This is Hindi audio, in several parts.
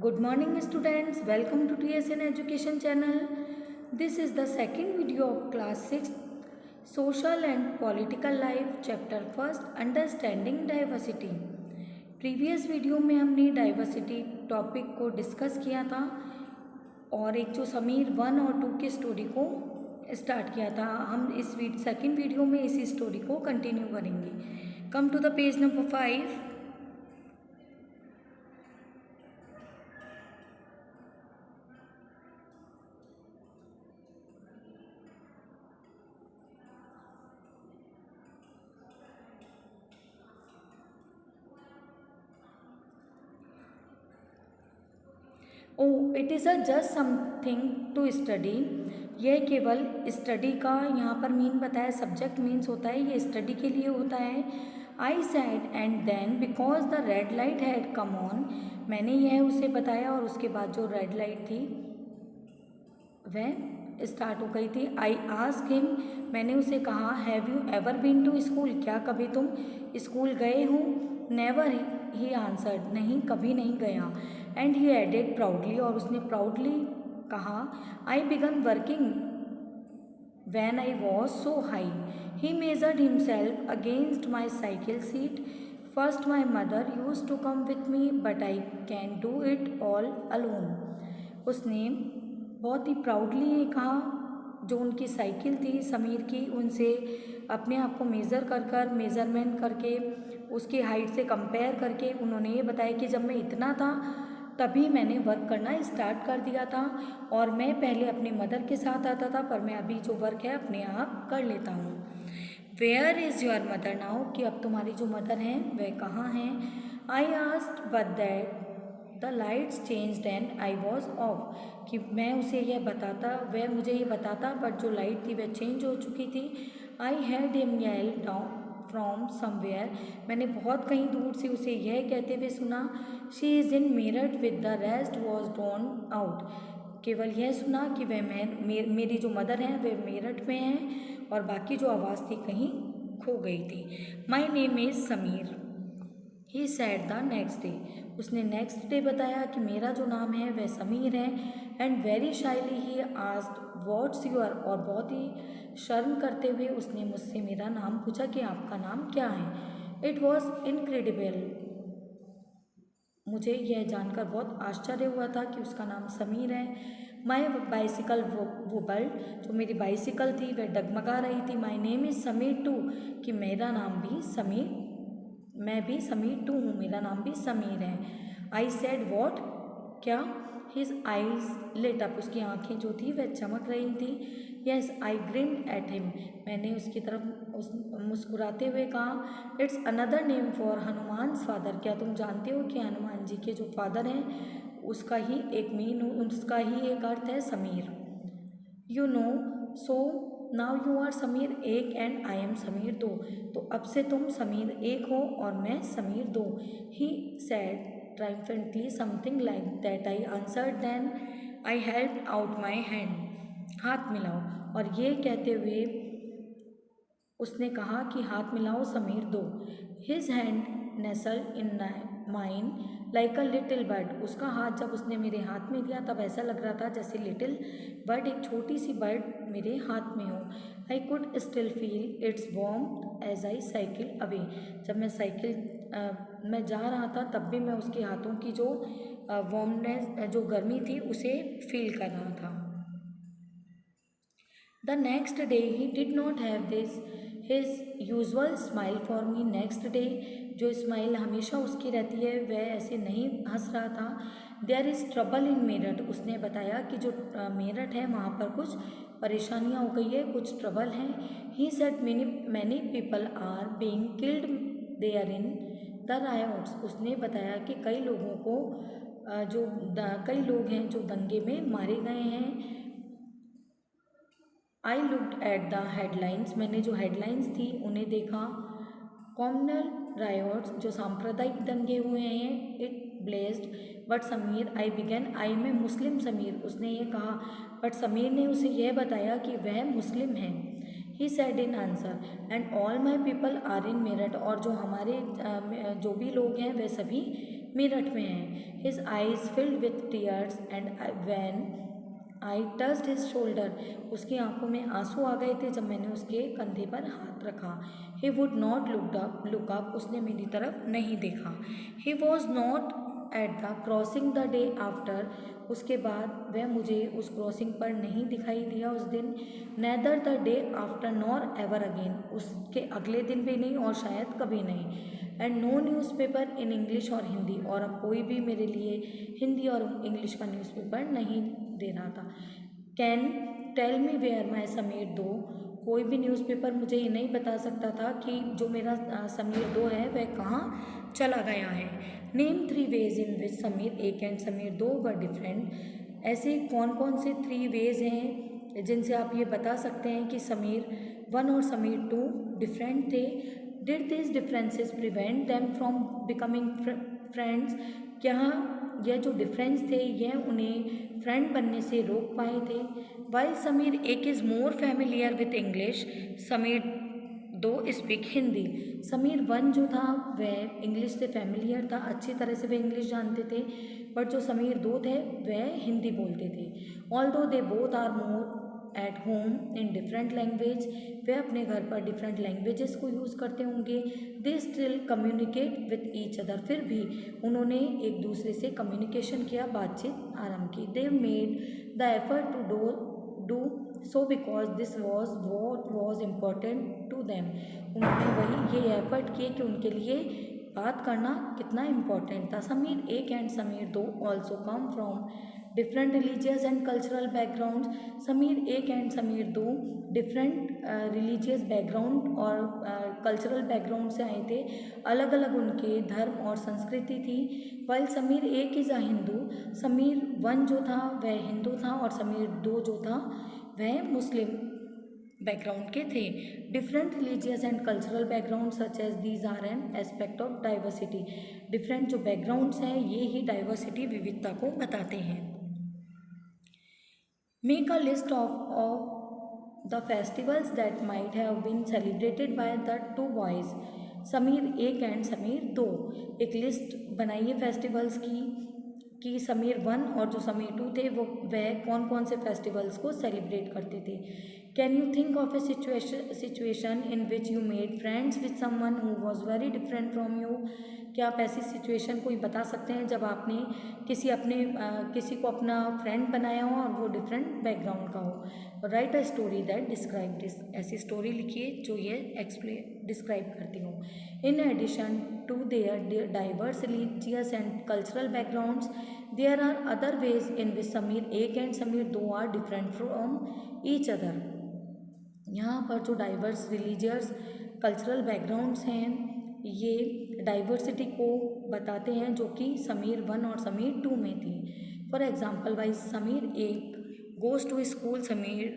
Good morning students, welcome to TSN Education channel. This is the second video of class 6 Social and Political Life chapter 1st Understanding Diversity. Previous video में हमने डाइवर्सिटी टॉपिक को डिस्कस किया था और एक जो समीर 1 और 2 की स्टोरी को स्टार्ट किया था। हम इस सेकेंड वीडियो में इसी स्टोरी को कंटिन्यू करेंगे। Come to the page number 5। It is a just something to study. यह केवल स्टडी का यहाँ पर मीन बताया, सब्जेक्ट मीन्स होता है, ये स्टडी के लिए होता है। I said and then because the red light had come on, मैंने यह उसे बताया और उसके बाद जो रेड लाइट थी वह स्टार्ट हो गई थी। आई आस्क हिम, मैंने उसे कहा, have you ever been to school, क्या कभी तुम स्कूल गए हो? नेवर, ही आंसर्ड, नहीं कभी नहीं गया। एंड ही एडेड प्राउडली, और उसने प्राउडली कहा, I began working when I was so high. He measured himself against my cycle seat. First my mother use to come with me but I can do it all alone. उसने बहुत ही प्राउडली ये कहा, जो उनकी साइकिल थी समीर की, उनसे अपने आप को मेज़रमेंट करके उसकी हाइट से कंपेयर करके उन्होंने ये बताया कि जब मैं इतना था तभी मैंने वर्क करना स्टार्ट कर दिया था और मैं पहले अपनी मदर के साथ आता था, पर मैं अभी जो वर्क है अपने आप कर लेता हूँ। Where is your mother now, कि अब तुम्हारी जो मदर हैं वह कहाँ हैं? I asked but that the lights changed and I was off, कि मैं उसे यह बताता, वह मुझे ये बताता, बट जो लाइट थी वह चेंज हो चुकी थी। I had him yell down from somewhere, मैंने बहुत कहीं दूर से उसे यह कहते हुए सुना, she is in Meerut with the rest was drawn out, केवल यह सुना कि वह मेरी जो मदर हैं वे मेरठ में हैं और बाकी जो आवाज़ थी कहीं खो गई थी। My name is Samir, he said the next day, उसने नेक्स्ट डे बताया कि मेरा जो नाम है वह समीर है। And very shyly he asked what's your, और बहुत ही शर्म करते हुए उसने मुझसे मेरा नाम पूछा कि आपका नाम क्या है। इट वॉज इनक्रेडिबल, मुझे यह जानकर बहुत आश्चर्य हुआ था कि उसका नाम समीर है। माई बाइसिकल वुबल्ड, जो मेरी बाइसिकल थी वह डगमगा रही थी। My name is Sameer too, कि मेरा नाम भी समीर, मैं भी समीर टू हूँ, मेरा नाम भी समीर है। आई सेड वॉट, क्या? हिज आईज लिट अप, उसकी आंखें जो थी वह चमक रही थी। Yes I grinned at him, मैंने उसकी तरफ मुस्कुराते हुए कहा, it's another name for Hanuman's father, क्या तुम जानते हो कि हनुमान जी के जो फादर हैं उसका ही एक अर्थ है Sameer. You know, so now you are Sameer एक एंड आई एम समीर दो, तो अब से तुम समीर एक हो और मैं Samir too. He said triumphantly something like that. I answered then I help out my hand, हाथ मिलाओ, और ये कहते हुए उसने कहा कि हाथ मिलाओ समीर दो। His hand nasal in mine like a little bird, उसका हाथ जब उसने मेरे हाथ में दिया तब ऐसा लग रहा था जैसे लिटिल बर्ड, एक छोटी सी बर्ड मेरे हाथ में हो। I could still feel its warm as I cycle away, जब मैं मैं जा रहा था तब भी मैं उसके हाथों की जो वार्मनेस, जो गर्मी थी उसे फील कर रहा था। The next day he did not have this his usual smile for me, next day जो स्माइल हमेशा उसकी रहती है वह ऐसे नहीं हंस रहा था। There is trouble in Meerut, उसने बताया कि जो मेरठ है वहाँ पर कुछ परेशानियाँ हो गई है, कुछ ट्रबल हैं। He said many people are being killed there in the riots, उसने बताया कि कई लोगों को कई लोग हैं जो दंगे में मारे गए हैं। I looked at the headlines, मैंने जो हेडलाइंस थी उन्हें देखा। कॉम्युनल रायोट्स, जो सांप्रदायिक दंगे हुए हैं, it blessed but Samir I began, I में मुस्लिम समीर, उसने ये कहा, बट समीर ने उसे यह बताया कि वह मुस्लिम है। He said in answer and all my people are in Meerut, और जो हमारे जो भी लोग हैं वे सभी मेरठ में है। His eyes filled with tears and when I touched his shoulder, उसकी आंखों में आंसू आ गए थे जब मैंने उसके कंधे पर हाथ रखा। He would not look up, उसने मेरी तरफ नहीं देखा। He was not at the crossing the day after, उसके बाद वह मुझे उस क्रॉसिंग पर नहीं दिखाई दिया उस दिन। Neither the day after nor ever again, उसके अगले दिन भी नहीं और शायद कभी नहीं। And no newspaper in English और हिंदी, और अब कोई भी मेरे लिए हिंदी और इंग्लिश का न्यूज़पेपर नहीं दे रहा था। कैन टेल मी वेयर माई समीर दो, कोई भी न्यूज़पेपर मुझे ये नहीं बता सकता था कि जो मेरा समीर दो है वह कहाँ चला गया है। Name 3 veg in which Sameer एक एंड समीर दो वर डिफरेंट, ऐसे कौन कौन से 3 वेज हैं जिनसे आप ये बता सकते हैं कि समीर 1 और समीर 2 डिफरेंट थे। Did this differences prevent them from becoming friends, क्या यह जो डिफरेंस थे यह उन्हें फ्रेंड बनने से रोक पाए थे। वाइल समीर एक is more familiar with English, Sameer 2 speak Hindi, Sameer 1 जो था वह इंग्लिश से फैमिलियर था, अच्छी तरह से वे इंग्लिश जानते थे, बट जो समीर 2 थे वह हिंदी बोलते थे। Although they both are more at home in different language, वे अपने घर पर डिफरेंट लैंग्वेजेस को यूज़ करते होंगे। They still communicate with each other, फिर भी उन्होंने एक दूसरे से कम्युनिकेशन किया, बातचीत आरंभ की। They made the effort to do so because this was what was important to them, उन्होंने वही ये एफर्ट किए कि उनके लिए बात करना कितना इम्पॉर्टेंट था। समीर एक and Sameer 2 also come from different religious and cultural background, Sameer एक and Sameer 2 different religious background और कल्चरल बैकग्राउंड से आए थे, अलग अलग उनके धर्म और संस्कृति थी। वाइल समीर एक इज़ अ हिंदू, समीर 1 जो था वह हिंदू था और समीर 2 जो था वह मुस्लिम बैकग्राउंड के थे। Different religious and cultural background such as these are an aspect of diversity, different जो बैकग्राउंड्स हैं ये ही डाइवर्सिटी विविधता को बताते हैं। Make a list of the festivals that might have been celebrated by the 2 boys, Sameer एक एंड समीर 2, एक लिस्ट बनाइए फेस्टिवल्स की कि समीर 1 और जो समीर 2 थे वो वह कौन कौन से फेस्टिवल्स को सेलिब्रेट करते थे। Can you think of A situation in which you made friends with someone who was very different from you, क्या आप ऐसी सिचुएशन कोई बता सकते हैं जब आपने किसी को अपना फ्रेंड बनाया हो और वो डिफरेंट बैकग्राउंड का हो। Write a story that describe this, ऐसी स्टोरी लिखिए जो ये डिस्क्राइब करती हो। In addition to their diverse religious and cultural backgrounds, there are other ways in which Sameer एक and Sameer 2 are different from each other, यहाँ पर जो डाइवर्स रिलीजियस कल्चरल बैकग्राउंड्स हैं ये डाइवर्सिटी को बताते हैं जो कि समीर 1 और समीर 2 में थी। फॉर एग्जाम्पल वाइज समीर एक goes to school, Sameer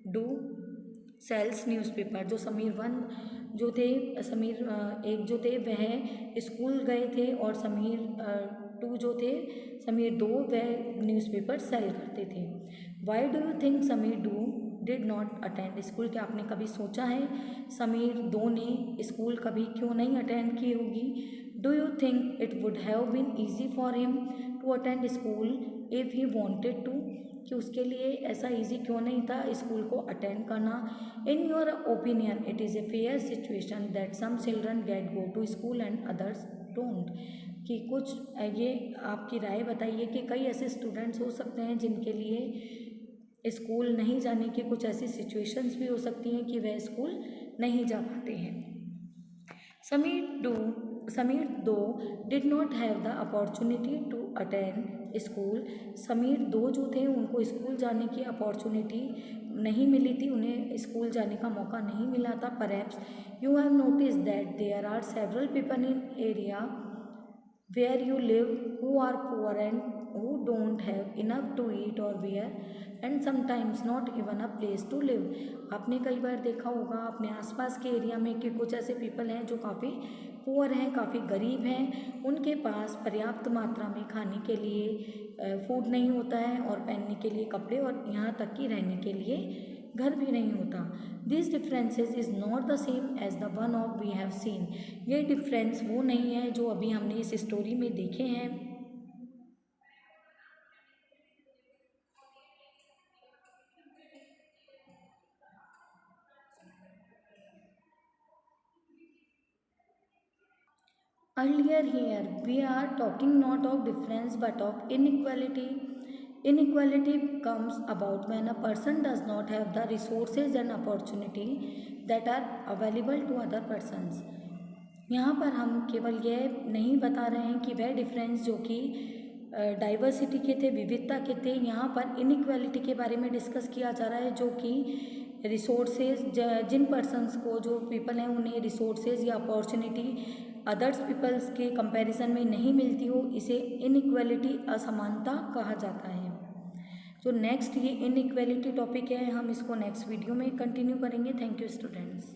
2 sells newspaper, जो समीर 1 जो थे समीर एक जो थे वह स्कूल गए थे और समीर 2 जो थे समीर 2 वह न्यूज़पेपर सेल करते थे। Why do you think Sameer 2 did not attend school, क्या आपने कभी सोचा है समीर 2 ने स्कूल कभी क्यों नहीं अटेंड की होगी। Do you think it would have been easy for him to attend school if he wanted to, कि उसके लिए ऐसा ईजी क्यों नहीं था स्कूल को अटेंड करना। In your opinion it is a fair situation that some children get go to school and others don't, कि कुछ ये आपकी राय बताइए कि कई ऐसे स्टूडेंट्स हो सकते हैं जिनके लिए स्कूल नहीं जाने की कुछ ऐसी सिचुएशंस भी हो सकती हैं कि वह स्कूल नहीं जा पाते हैं। Sameer 2 did not have the opportunity to attend school, Sameer 2 जो थे उनको स्कूल जाने की अपॉर्चुनिटी नहीं मिली थी, उन्हें स्कूल जाने का मौका नहीं मिला था। Perhaps you have notice that there are several people in area where you live who are poor and who don't have enough to eat or wear and sometimes not even a place to live, आपने कई बार देखा होगा अपने आसपास के एरिया में कि कुछ ऐसे पीपल हैं जो काफ़ी पुअर हैं, काफ़ी गरीब हैं, उनके पास पर्याप्त मात्रा में खाने के लिए फूड नहीं होता है और पहनने के लिए कपड़े और यहाँ तक कि रहने के लिए घर भी नहीं होता। This differences is not the same as the one of we have seen. ये डिफरेंस वो नहीं है जो अभी हमने इस स्टोरी में देखे हैं। Earlier here, we are talking not of difference but of inequality. Inequality comes about when a person does not have the resources and opportunity that are available to other persons. यहाँ पर हम केवल यह नहीं बता रहे हैं कि वह डिफरेंस जो कि डाइवर्सिटी के थे, विविधता के थे, यहाँ पर इनइक्वालिटी के बारे में डिस्कस किया जा रहा है, जो कि रिसोर्सेज, जिन पर्सन्स को, जो पीपल हैं उन्हें रिसोर्सेज या अपॉर्चुनिटी अदर्स पीपल्स के कंपैरिजन में नहीं मिलती हो, इसे इनइक्वालिटी, असमानता कहा जाता है। जो नेक्स्ट ये इनइक्वालिटी टॉपिक है, हम इसको नेक्स्ट वीडियो में कंटिन्यू करेंगे। Thank you students.